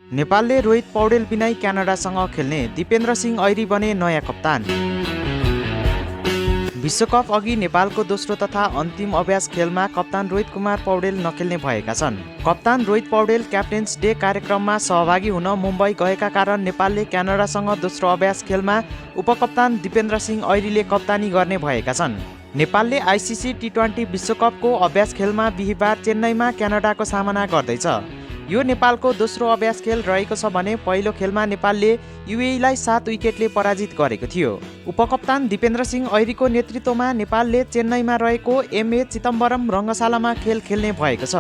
नेपालले रोहित पौडेल बिनै क्यानाडासँग खेल्ने दिपेन्द्र सिंह ऐरी बने नयाँ कप्तान। विश्वकप अघि नेपालको दोस्रो तथा अन्तिम अभ्यास खेलमा कप्तान रोहित कुमार पौडेल नखेल्ने भएका छन्। कप्तान रोहित पौडेल क्याप्टेन्स डे कार्यक्रममा सहभागी हुन मुम्बई गएका कारण नेपालले क्यानाडासँग दोस्रो अभ्यास खेलमा उपकप्तान दिपेन्द्र सिंह ऐरीले कप्तानी गर्ने भएका छन्। नेपालले आइसिसी टी20 विश्वकपको अभ्यास खेलमा बिहिबार चेन्नईमा क्यानाडाको सामना गर्दैछ। यो नेपालको दोस्रो अभ्यास खेल रहेको छ भने पहिलो खेलमा नेपालले युएईलाई 7 विकेटले पराजित गरेको थियो। उपकप्तान दिपेन्द्र सिंह ऐरीको नेतृत्वमा नेपालले चेन्नईमा रहेको एमए चिदम्बरम रङ्गशालामा खेल खेल्ने भएको छ।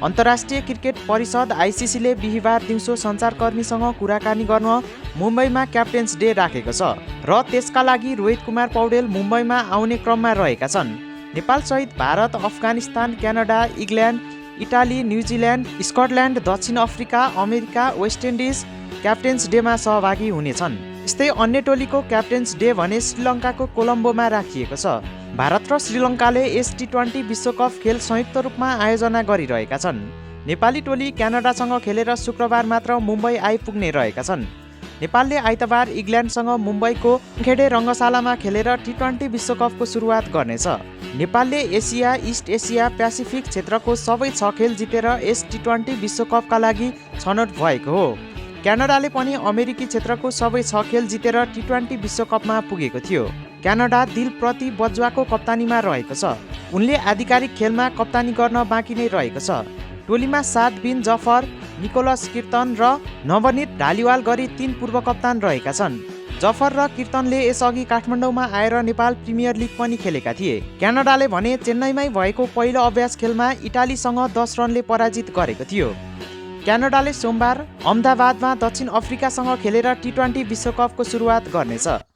अन्तर्राष्ट्रिय क्रिकेट परिषद आइसिसीले बिहिबार दिउँसो सञ्चारकर्मीसँग कुराकानी गर्न मुम्बईमा क्याप्टेन्स डे राखेको छ र त्यसका लागि रोहित कुमार पौडेल मुम्बईमा आउने क्रममा रहेका छन्। नेपालसहित Bharat, Afghanistan, Canada, England, Italy, New Zealand, Scotland, दक्षिण Africa, America, West Indies captains डेमा सहभागी हुनेछन्। यस्तै अन्य टोलीको क्याप्टेन्स डे भने श्रीलङ्काको कोलम्बोमा राखिएको छ। भारत र श्रीलङ्काले यस टी20 विश्वकप खेल संयुक्त रूपमा आयोजना गरिरहेका छन्। नेपाली टोली क्यानाडासँग खेलेर शुक्रबार मात्र मुम्बई आइपुग्ने रहेका छन्। नेपालले आइतबार इङ्ल्यान्डसँग मुम्बईको वानखेडे रङ्गशालामा खेलेर टी20 विश्वकपको सुरुवात गर्नेछ। नेपालले एसिया, इस्ट एसिया, पेसिफिक क्षेत्रको सबै 6 खेल जितेर यस टी20 विश्वकपका लागि छनौट भएको हो। क्यानाडाले पनि अमेरिकी क्षेत्रको सबै 6 खेल जितेर टी20 विश्वकपमा पुगेको थियो। क्यानाडा दिलप्रति बज्वाको कप्तानीमा रहेको छ। उनले आधिकारिक खेलमा कप्तानी गर्न बाँकी नै रहेको छ। टोलीमा साद बिन जफर, निकोलस किर्तन र नवनीत ढालिवाल गरी 3 पूर्व कप्तान रहेका छन्। जफर र किर्तनले यसअघि काठमाडौँमा आएर नेपाल प्रिमियर लिग पनि खेलेका थिए। क्यानाडाले भने चेन्नईमै भएको पहिलो अभ्यास खेलमा इटालीसँग 10 रनले पराजित गरेको थियो। क्यानाडाले सोमबार अहमदाबादमा दक्षिण अफ्रिकासँग खेलेर टी20 विश्वकपको सुरुवात गर्नेछ।